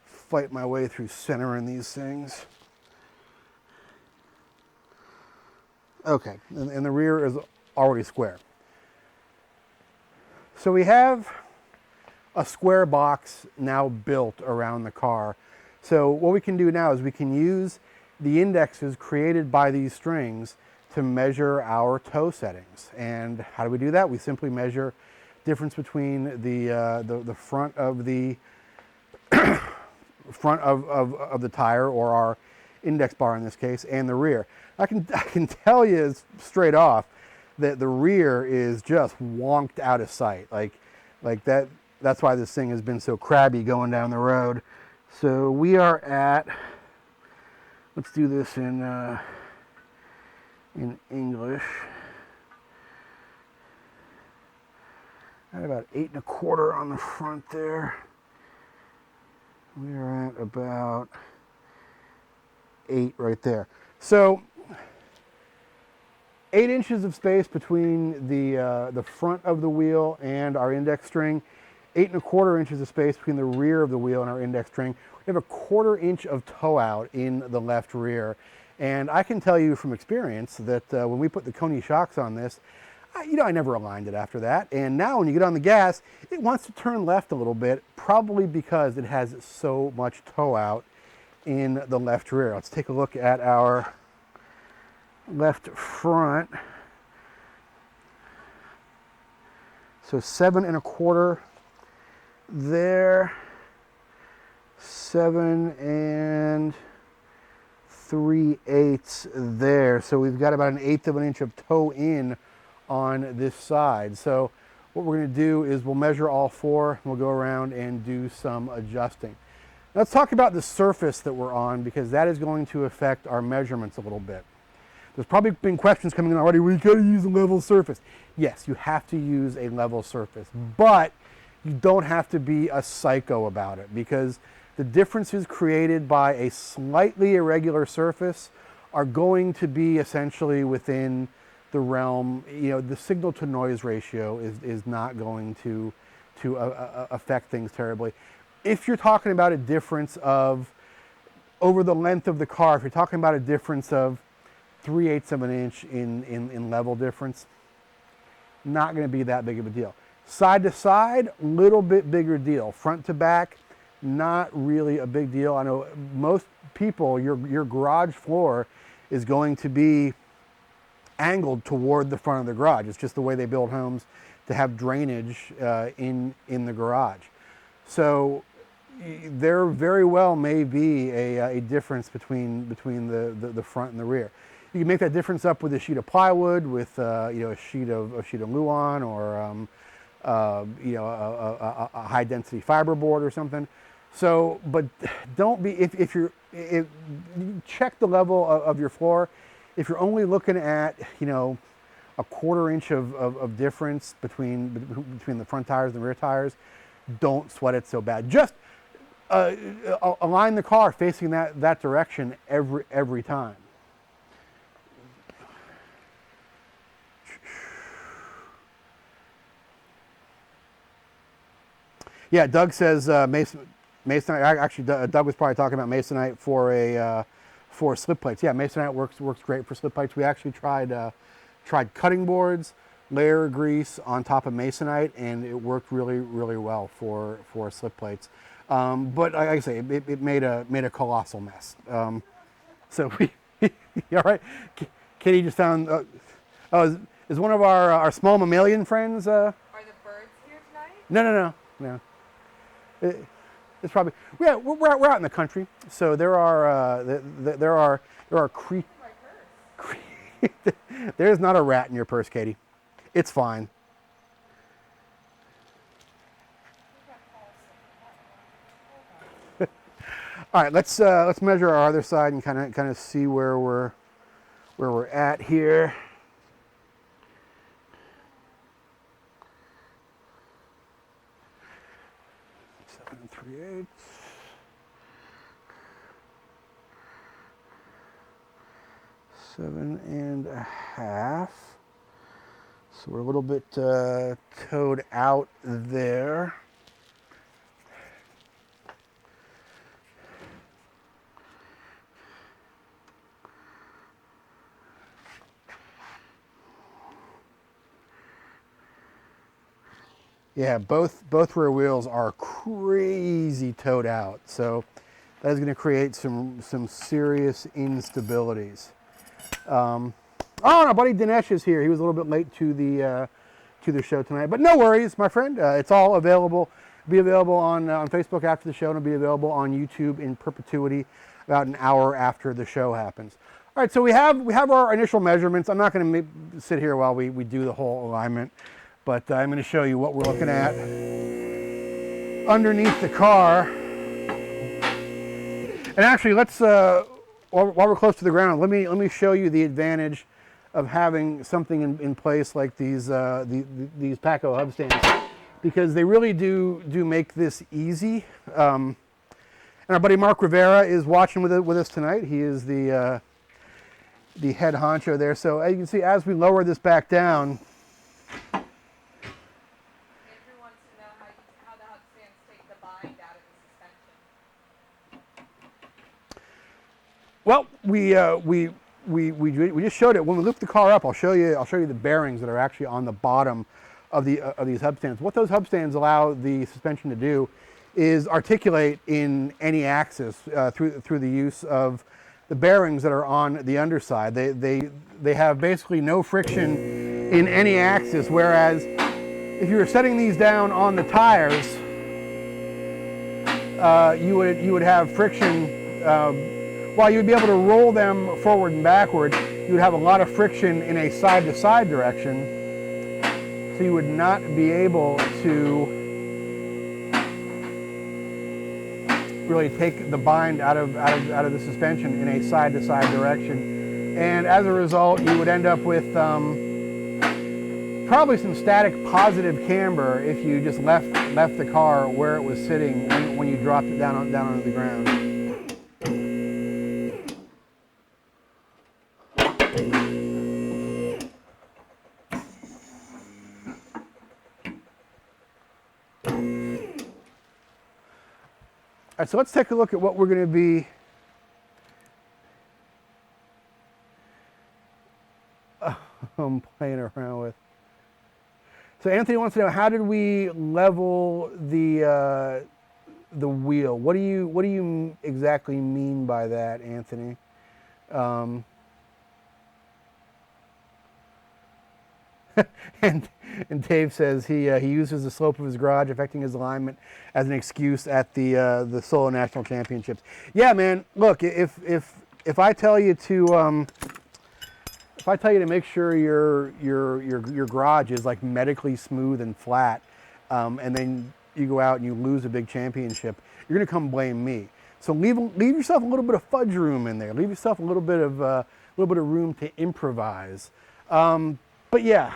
fight my way through centering these things. Okay, and the rear is already square. So we have a square box now built around the car. So what we can do now is we can use the indexes created by these strings to measure our toe settings. And how do we do that? We simply measure difference between the front of the front of the tire, or our index bar in this case, and the rear. I can tell you straight off that the rear is just wonked out of sight. Like that. That's why this thing has been so crabby going down the road. So we are at, let's do this in English, at about 8 1/4 on the front there. We are at about 8 right there. So 8 inches of space between the front of the wheel and our index string. 8 1/4 inches of space between the rear of the wheel and our index string. We have a 1/4 inch of toe out in the left rear. And I can tell you from experience that when we put the Coney shocks on this, I never aligned it after that. And now when you get on the gas, it wants to turn left a little bit, probably because it has so much toe out in the left rear. Let's take a look at our left front. So 7 1/4 there, 7 3/8 there. So we've got about 1/8 of an inch of toe in on this side. So what we're going to do is we'll measure all 4. We'll go around and do some adjusting. Let's talk about the surface that we're on, because that is going to affect our measurements a little bit. There's probably been questions coming in already. We got to use a level surface. Yes, you have to use a level surface, but you don't have to be a psycho about it, because the differences created by a slightly irregular surface are going to be essentially within the realm. The signal to noise ratio is not going to affect things terribly. If you're talking about a difference of over the length of the car, if you're talking about a difference of 3/8 of an inch in level difference, not going to be that big of a deal. Side to side, little bit bigger deal. Front to back, not really a big deal. I know most people, your garage floor is going to be angled toward the front of the garage. It's just the way they build homes to have drainage in the garage. So there very well may be a difference between the front and the rear. You can make that difference up with a sheet of plywood, with a sheet of Luan, or a high density fiberboard or something. So, but don't be, if check the level of your floor. If you're only looking at, a quarter inch of difference between the front tires and the rear tires, don't sweat it so bad. Just align the car facing that direction every time. Yeah, Doug says Masonite. Actually, Doug was probably talking about Masonite for slip plates. Yeah, Masonite works great for slip plates. We actually tried cutting boards, layer grease on top of Masonite, and it worked really well for slip plates. But like I say, it made a colossal mess. So we, all right. Katie just found. Is one of our small mammalian friends? Are the birds here tonight? No. It's probably, yeah. We're out in the country, so there are creatures. There's not a rat in your purse, Katie. It's fine. All right, let's measure our other side and kind of see where we're at here. 7 3/8. 7.5. So we're a little bit towed out there. Yeah, both rear wheels are crazy towed out, so that is going to create some serious instabilities. Oh, our buddy Dinesh is here. He was a little bit late to the show tonight, but no worries, my friend. It's all available. Be available on Facebook after the show, and it'll be available on YouTube in perpetuity about an hour after the show happens. All right, so we have our initial measurements. I'm not going to sit here while we do the whole alignment, but I'm going to show you what we're looking at underneath the car. And actually, let's while we're close to the ground, let me show you the advantage of having something in place like these Paco hub stands, because they really do make this easy. And our buddy Mark Rivera is watching with us tonight. He is the head honcho there. So as you can see, as we lower this back down. Andrew wants to know how the hub stands take the bind out of the suspension. Well, we just showed it. When we lift the car up, I'll show you the bearings that are actually on the bottom of these hub stands. What those hub stands allow the suspension to do is articulate in any axis through the use of the bearings that are on the underside. They have basically no friction in any axis, whereas if you were setting these down on the tires, you would have friction. While you would be able to roll them forward and backward, you would have a lot of friction in a side-to-side direction, so you would not be able to really take the bind out of the suspension in a side-to-side direction. And as a result, you would end up with probably some static positive camber if you just left the car where it was sitting when you dropped it down onto the ground. All right, so let's take a look at what we're going to be playing around with. So Anthony wants to know, how did we level the wheel? What do you exactly mean by that, Anthony? and Dave says he uses the slope of his garage affecting his alignment as an excuse at the solo national championships. Yeah, man. Look, if I tell you to make sure your garage is like medically smooth and flat, and then you go out and you lose a big championship, you're gonna come blame me. So leave yourself a little bit of fudge room in there. Leave yourself a little bit of room to improvise. But yeah,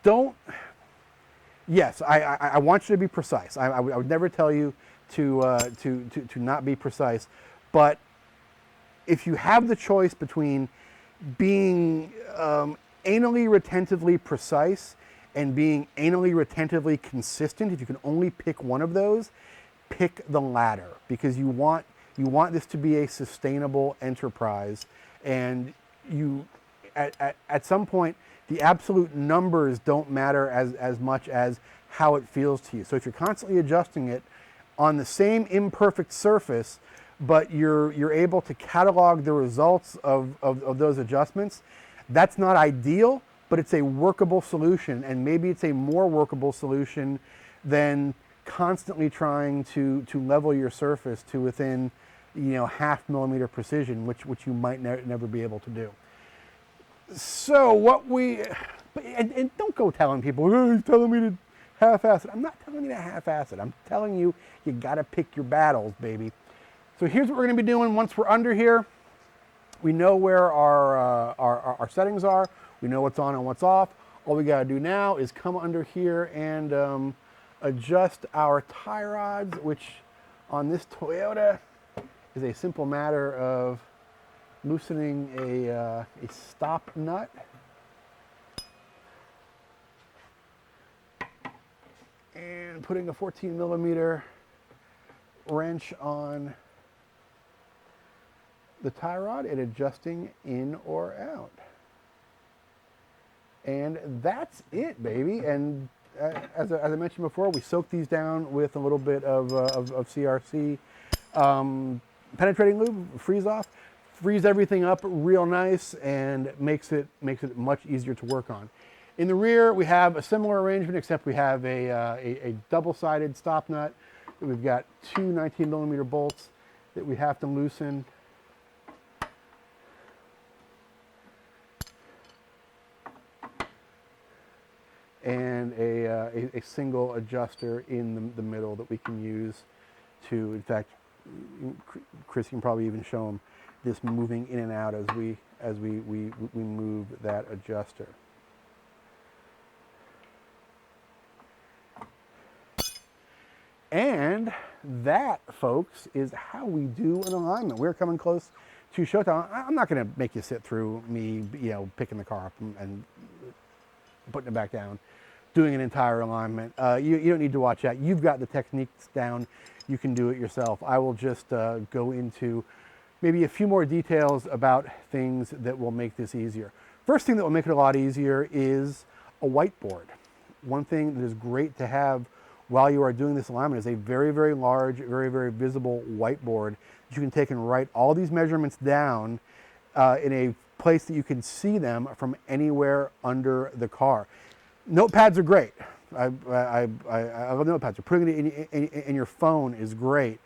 don't. Yes, I want you to be precise. I would never tell you to not be precise. But if you have the choice between being anally retentively precise and being anally retentively consistent, if you can only pick one of those, pick the latter, because you want this to be a sustainable enterprise, and you at some point the absolute numbers don't matter as much as how it feels to you. So if you're constantly adjusting it on the same imperfect surface, but you're able to catalog the results of those adjustments, that's not ideal, but it's a workable solution, and maybe it's a more workable solution than constantly trying to level your surface to within, half millimeter precision, which you might never be able to do. So and don't go telling people, oh, he's telling me to half-ass it. I'm not telling you to half-ass it. I'm telling you, you gotta pick your battles, baby. So here's what we're gonna be doing once we're under here. We know where our settings are. We know what's on and what's off. All we gotta do now is come under here and adjust our tie rods, which on this Toyota is a simple matter of loosening a stop nut. And putting a 14 millimeter wrench on the tie rod and adjusting in or out. And that's it, baby. And as I mentioned before, we soak these down with a little bit of CRC penetrating lube, freeze off, freeze everything up real nice, and makes it much easier to work on. In the rear, we have a similar arrangement, except we have a double-sided stop nut. We've got two 19 millimeter bolts that we have to loosen. And a single adjuster in the middle that we can use to, in fact, Chris can probably even show them this moving in and out as we move that adjuster. And that, folks, is how we do an alignment. We're coming close to showtime. I'm not going to make you sit through me, picking the car up and putting it back down, doing an entire alignment. You don't need to watch that. You've got the techniques down. You can do it yourself. I will just go into maybe a few more details about things that will make this easier. First thing that will make it a lot easier is a whiteboard. One thing that is great to have while you are doing this alignment is a very, very large, very, very visible whiteboard that you can take and write all these measurements down in a place that you can see them from anywhere under the car. Notepads are great. I love notepads. Putting it in your phone is great,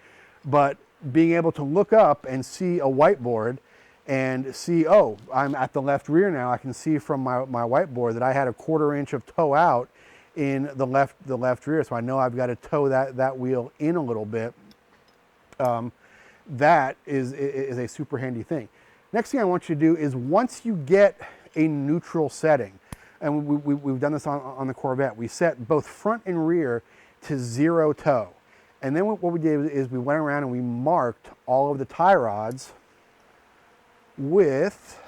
but being able to look up and see a whiteboard and see, oh, I'm at the left rear now. I can see from my whiteboard that I had a 1/4 inch of toe out in the left rear, so I know I've got to toe that wheel in a little bit. That is a super handy thing. Next thing I want you to do is, once you get a neutral setting, and we've done this on the Corvette, we set both front and rear to 0 toe. And then what we did is we went around and we marked all of the tie rods with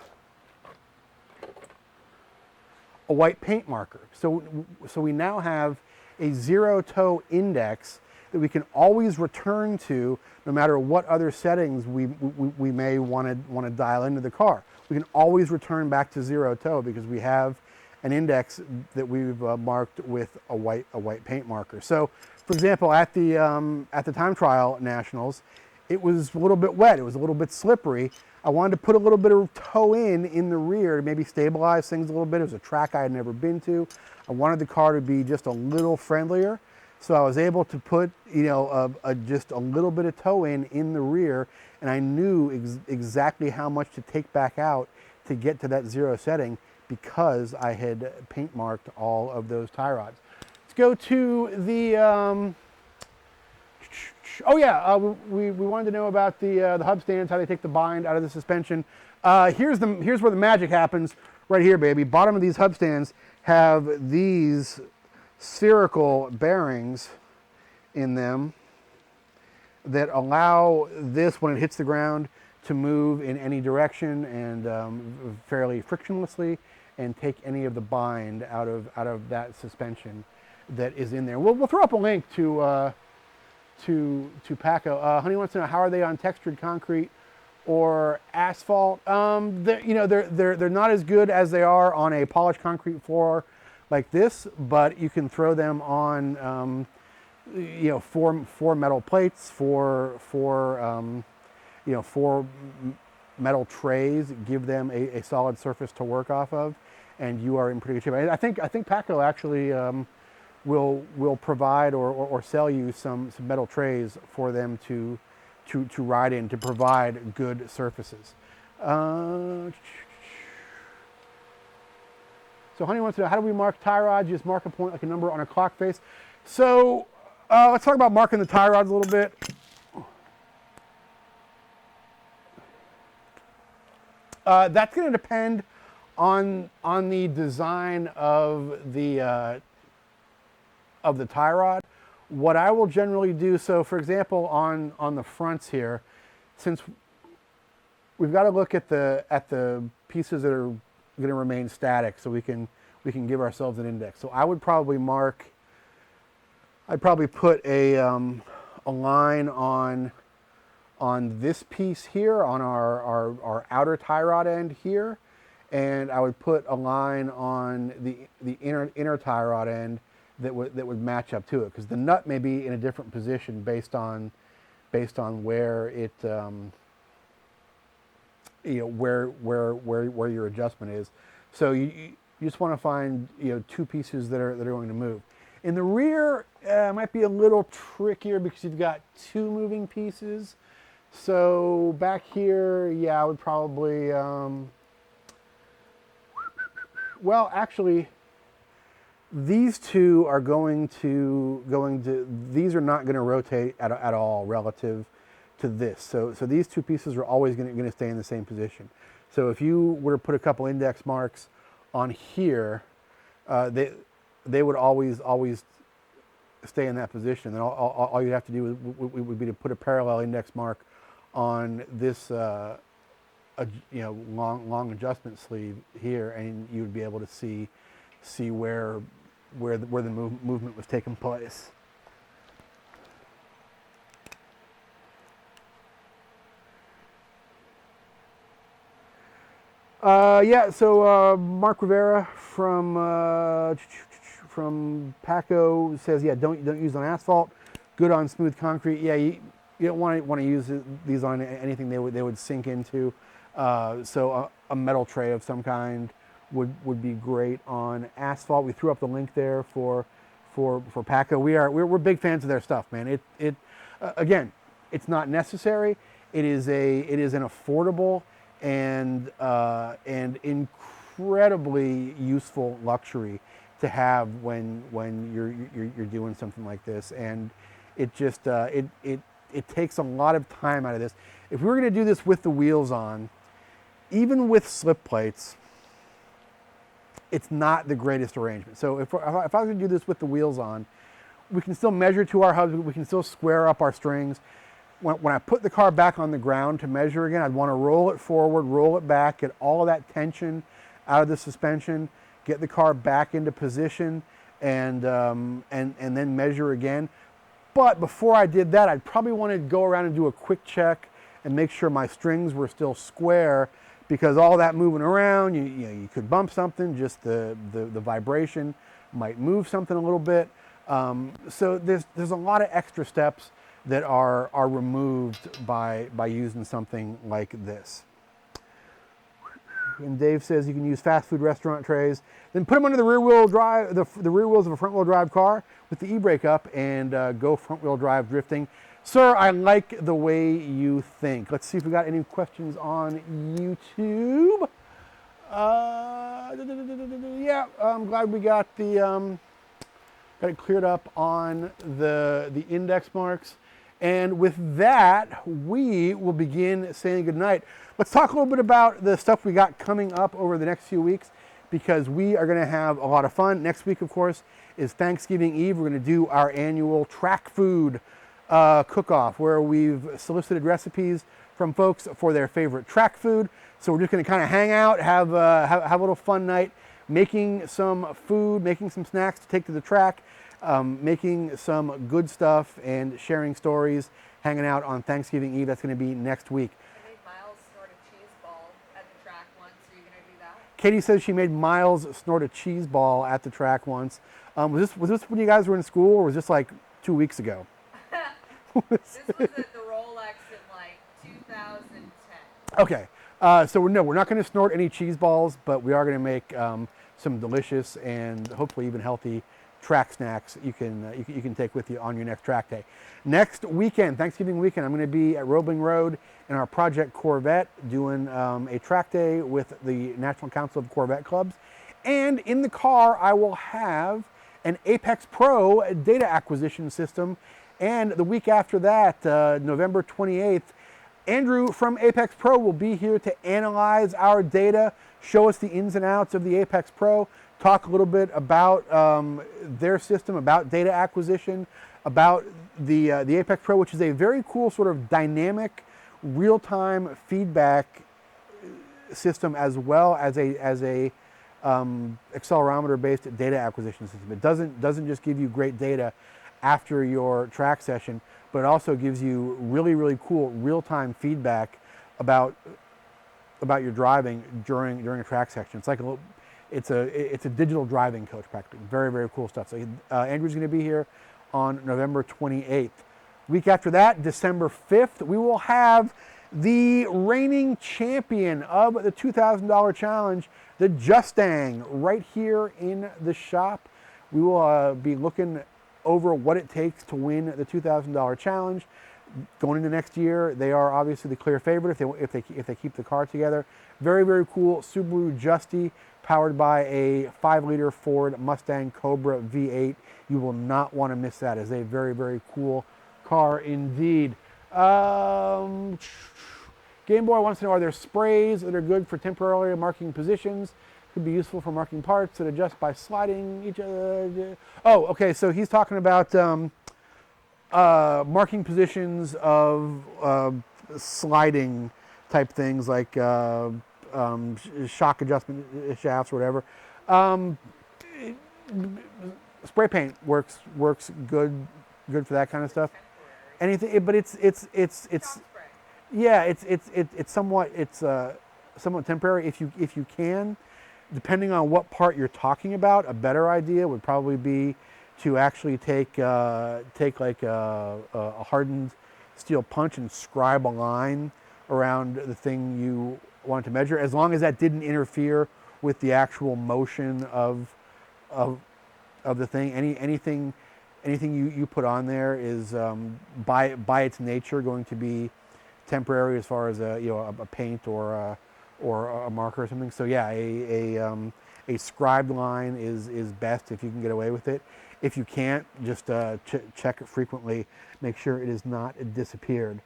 a white paint marker. So we now have a 0 toe index that we can always return to, no matter what other settings we may want to dial into the car. We can always return back to 0 toe because we have an index that we've marked with a white paint marker. So, for example, at the time trial nationals, it was a little bit wet. It was a little bit slippery. I wanted to put a little bit of toe in the rear to maybe stabilize things a little bit. It was a track I had never been to. I wanted the car to be just a little friendlier. So I was able to put, just a little bit of toe in the rear, and I knew exactly how much to take back out to get to that 0 setting because I had paint marked all of those tie rods. Let's go to the, we wanted to know about the hub stands, how they take the bind out of the suspension. Here's where the magic happens right here, baby. Bottom of these hub stands have these spherical bearings in them that allow this, when it hits the ground, to move in any direction and fairly frictionlessly and take any of the bind out of that suspension that is in there. We'll throw up a link to Paco. Honey wants to know, how are they on textured concrete or asphalt? They're not as good as they are on a polished concrete floor like this, but you can throw them on, four metal plates, four metal trays. Give them a solid surface to work off of, and you are in pretty good shape. I think Paco actually will provide or sell you some metal trays for them to ride in to provide good surfaces. So Honey wants to know, how do we mark tie rods? You just mark a point like a number on a clock face. So let's talk about marking the tie rods a little bit. That's going to depend on the design of the tie rod. What I will generally do, so for example, on the fronts here, since we've got to look at the pieces that are going to remain static, so we can give ourselves an index. So I would probably I'd probably put a line on this piece here, on our outer tie rod end here, and I would put a line on the inner tie rod end that would match up to it, because the nut may be in a different position based on where it where your adjustment is. So you just want to find two pieces that are going to move. In the rear, it might be a little trickier because you've got two moving pieces. So back here, yeah, I would probably well, actually, these two are these are not going to rotate at all relative to this. So these two pieces are always going to stay in the same position. So if you were to put a couple index marks on here, they would always stay in that position. And all you'd have to do would be to put a parallel index mark on this long adjustment sleeve here, and you would be able to see where the movement was taking place. So Mark Rivera from Paco says, yeah, don't use on asphalt. Good on smooth concrete. Yeah, you don't want to use these on anything they would sink into. So a metal tray of some kind would be great on asphalt. We threw up the link there for Paco. We're big fans of their stuff, man. Again, it's not necessary. It is an affordable and incredibly useful luxury to have when you're doing something like this. And it just it takes a lot of time out of this. If we were going to do this with the wheels on, even with slip plates, it's not the greatest arrangement. So if I was going to do this with the wheels on, we can still measure to our hubs, we can still square up our strings. When I put the car back on the ground to measure again, I'd want to roll it forward, roll it back, get all of that tension out of the suspension, get the car back into position, and then measure again. But before I did that, I'd probably want to go around and do a quick check and make sure my strings were still square, because all that moving around, you could bump something, just the vibration might move something a little bit. So there's a lot of extra steps that are removed by using something like this. And Dave says you can use fast food restaurant trays, then put them under the rear wheel drive, the rear wheels of a front wheel drive car with the e-brake up and go front wheel drive drifting. Sir, I like the way you think. Let's see if we got any questions on YouTube. Yeah, I'm glad we got got it cleared up on the index marks. And with that, we will begin saying goodnight. Let's talk a little bit about the stuff we got coming up over the next few weeks, because we are going to have a lot of fun. Next week, of course, is Thanksgiving Eve. We're going to do our annual track food cook-off, where we've solicited recipes from folks for their favorite track food. So we're just going to kind of hang out, have a little fun night, making some food, making some snacks to take to the track, making some good stuff and sharing stories, hanging out on Thanksgiving Eve. That's going to be next week. I made Miles snort a cheese ball at the track once. Are you going to do that? Katie says she made Miles snort a cheese ball at the track once. Was this when you guys were in school, or was this like 2 weeks ago? This was at the Rolex in like 2010. Okay, so we're not going to snort any cheese balls, but we are going to make some delicious and hopefully even healthy track snacks you can take with you on your next track day. Next weekend, Thanksgiving weekend, I'm going to be at Roebling Road in our Project Corvette doing a track day with the National Council of Corvette Clubs. And in the car, I will have an Apex Pro data acquisition system. And the week after that, November 28th, Andrew from Apex Pro will be here to analyze our data, show us the ins and outs of the Apex Pro, talk a little bit about their system, about data acquisition, about the Apex Pro, which is a very cool sort of dynamic, real-time feedback system, as well as a accelerometer-based data acquisition system. It doesn't just give you great data after your track session, but it also gives you really, really cool real-time feedback about your driving during a track section. It's like it's a digital driving coach practically. Very, very cool stuff. So Andrew's going to be here on November 28th. Week after that, December 5th, we will have the reigning champion of the $2,000 challenge, the Justang, right here in the shop. We will be looking over what it takes to win the $2,000 challenge. Going into next year, they are obviously the clear favorite if they keep the car together. Very, very cool Subaru Justy, powered by a 5-liter Ford Mustang Cobra V8. You will not want to miss that. It's a very, very cool car indeed. Game Boy wants to know, are there sprays that are good for temporarily marking positions? Could be useful for marking parts that adjust by sliding each other. Oh, okay, so he's talking about marking positions of sliding type things like shock adjustment shafts or whatever. Spray paint works good for that kind of stuff. Anything, but it's yeah, it's somewhat temporary if you can. Depending on what part you're talking about, a better idea would probably be to actually take like a hardened steel punch and scribe a line around the thing you want to measure, as long as that didn't interfere with the actual motion of the thing. Anything you put on there is by its nature going to be temporary, as far as a paint or a marker or something. So yeah, a scribed line is best if you can get away with it. If you can't, just check it frequently. Make sure it is not disappeared.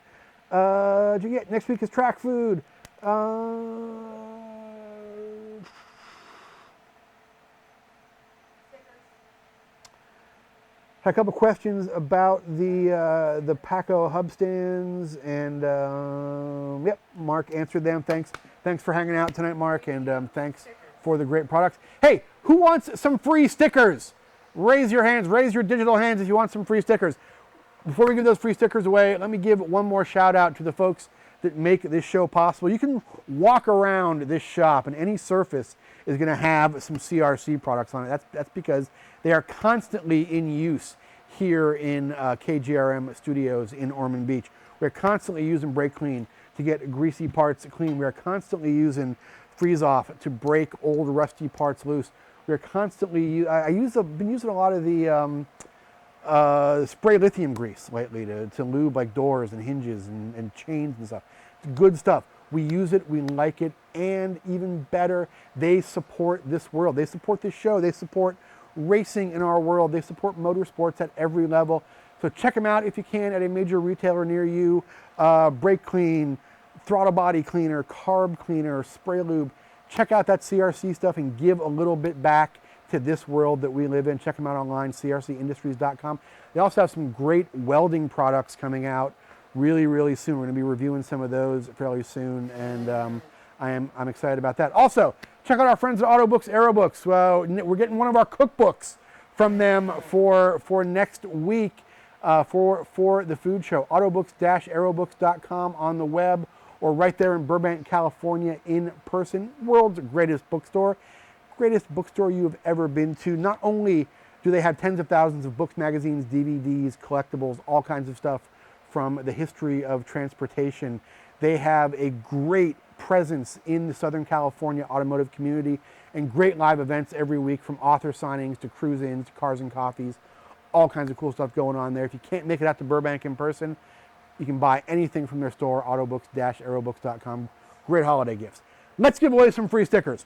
Next week is track food. Had a couple questions about the Paco hub stands, and yep, Mark answered them. Thanks for hanging out tonight, Mark, and thanks for the great products. Hey, who wants some free stickers? Raise your hands, raise your digital hands if you want some free stickers. Before we give those free stickers away, let me give one more shout out to the folks that make this show possible. You can walk around this shop and any surface is going to have some CRC products on it. That's because they are constantly in use here in KGRM Studios in Ormond Beach. We're constantly using Brake Clean to get greasy parts clean. We're constantly using Freeze Off to break old rusty parts loose. We're constantly, been using a lot of the spray lithium grease lately to lube like doors and hinges and chains and stuff. It's good stuff. We use it, we like it, and even better, they support this world. They support this show. They support racing in our world. They support motorsports at every level. So check them out if you can at a major retailer near you. Brake Clean, throttle body cleaner, carb cleaner, spray lube. Check out that CRC stuff and give a little bit back to this world that we live in. Check them out online, crcindustries.com. They also have some great welding products coming out really, really soon. We're going to be reviewing some of those fairly soon, and I'm excited about that. Also, check out our friends at Autobooks Aerobooks. We're getting one of our cookbooks from them for next week for the food show. Autobooks-aerobooks.com on the web, or right there in Burbank, California in person. World's greatest bookstore you have ever been to. Not only do they have tens of thousands of books, magazines, DVDs, collectibles, all kinds of stuff from the history of transportation, they have a great presence in the Southern California automotive community and great live events every week, from author signings to cruise-ins to cars and coffees, all kinds of cool stuff going on there. If you can't make it out to Burbank in person, you can buy anything from their store, autobooks-aerobooks.com. Great holiday gifts. Let's give away some free stickers.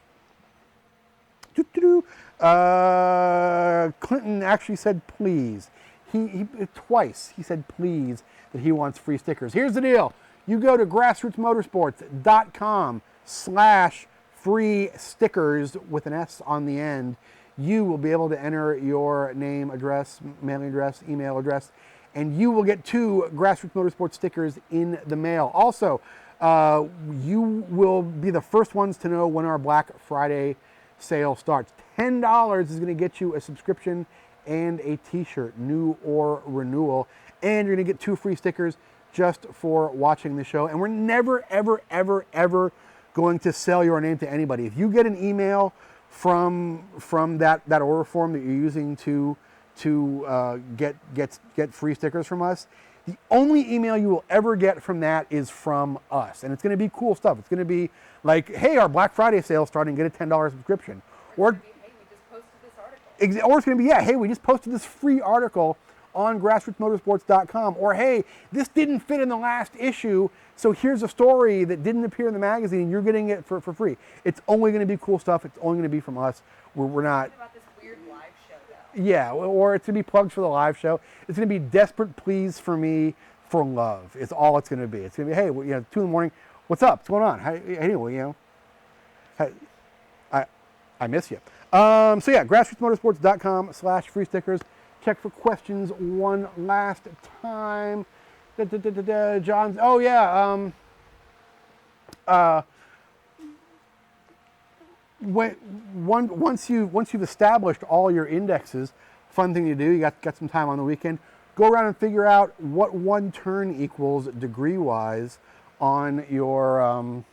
Clinton actually said please. He twice he said please that he wants free stickers. Here's the deal. You go to grassrootsmotorsports.com/free stickers with an S on the end. You will be able to enter your name, address, mailing address, email address, and you will get 2 Grassroots Motorsports stickers in the mail. Also, you will be the first ones to know when our Black Friday sale starts. $10 is going to get you a subscription and a t-shirt, new or renewal, and you're going to get 2 free stickers just for watching the show. And we're never, ever, ever, ever going to sell your name to anybody. If you get an email from that order form that you're using to get free stickers from us, the only email you will ever get from that is from us. And it's going to be cool stuff. It's going to be like, hey, our Black Friday sale is starting, get a $10 subscription. Or hey, we just posted this article. Or it's going to be, yeah, hey, we just posted this free article on grassrootsmotorsports.com. Or, hey, this didn't fit in the last issue, so here's a story that didn't appear in the magazine, and you're getting it for free. It's only going to be cool stuff. It's only going to be from us. We're not... About this weird live show, though. Yeah, or it's going to be plugs for the live show. It's going to be desperate pleas for me for love. It's all it's going to be. It's going to be, hey, 2 in the morning, what's up? What's going on? Anyway, I miss you. So yeah, grassrootsmotorsports.com/free stickers. Check for questions one last time. John's, oh yeah. Once you've established all your indexes, fun thing to do. You got some time on the weekend. Go around and figure out what one turn equals degree-wise on your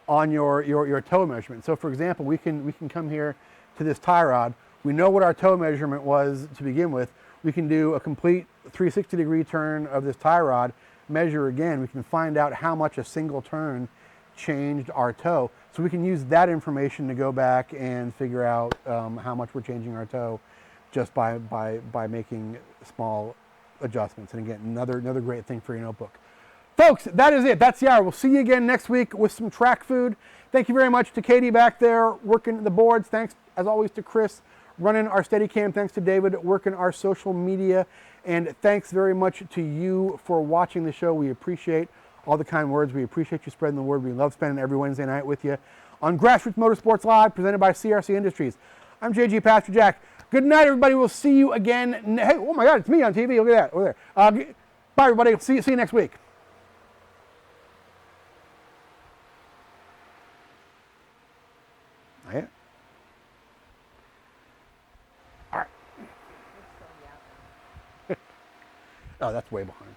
toe measurement. So for example, we can come here to this tie rod. We know what our toe measurement was to begin with. We can do a complete 360-degree turn of this tie rod, measure again. We can find out how much a single turn changed our toe. So we can use that information to go back and figure out how much we're changing our toe just by making small adjustments. And again, another great thing for your notebook. Folks, that is it. That's the hour. We'll see you again next week with some track food. Thank you very much to Katie back there working the boards. Thanks, as always, to Chris running our Steadicam. Thanks to David working our social media. And thanks very much to you for watching the show. We appreciate all the kind words. We appreciate you spreading the word. We love spending every Wednesday night with you on Grassroots Motorsports Live, presented by CRC Industries. I'm JG Pastor Jack. Good night, everybody. We'll see you again. Hey, oh my God, it's me on TV. Look at that over there. Bye, everybody. See you next week. Yeah. All right. Oh, that's way behind.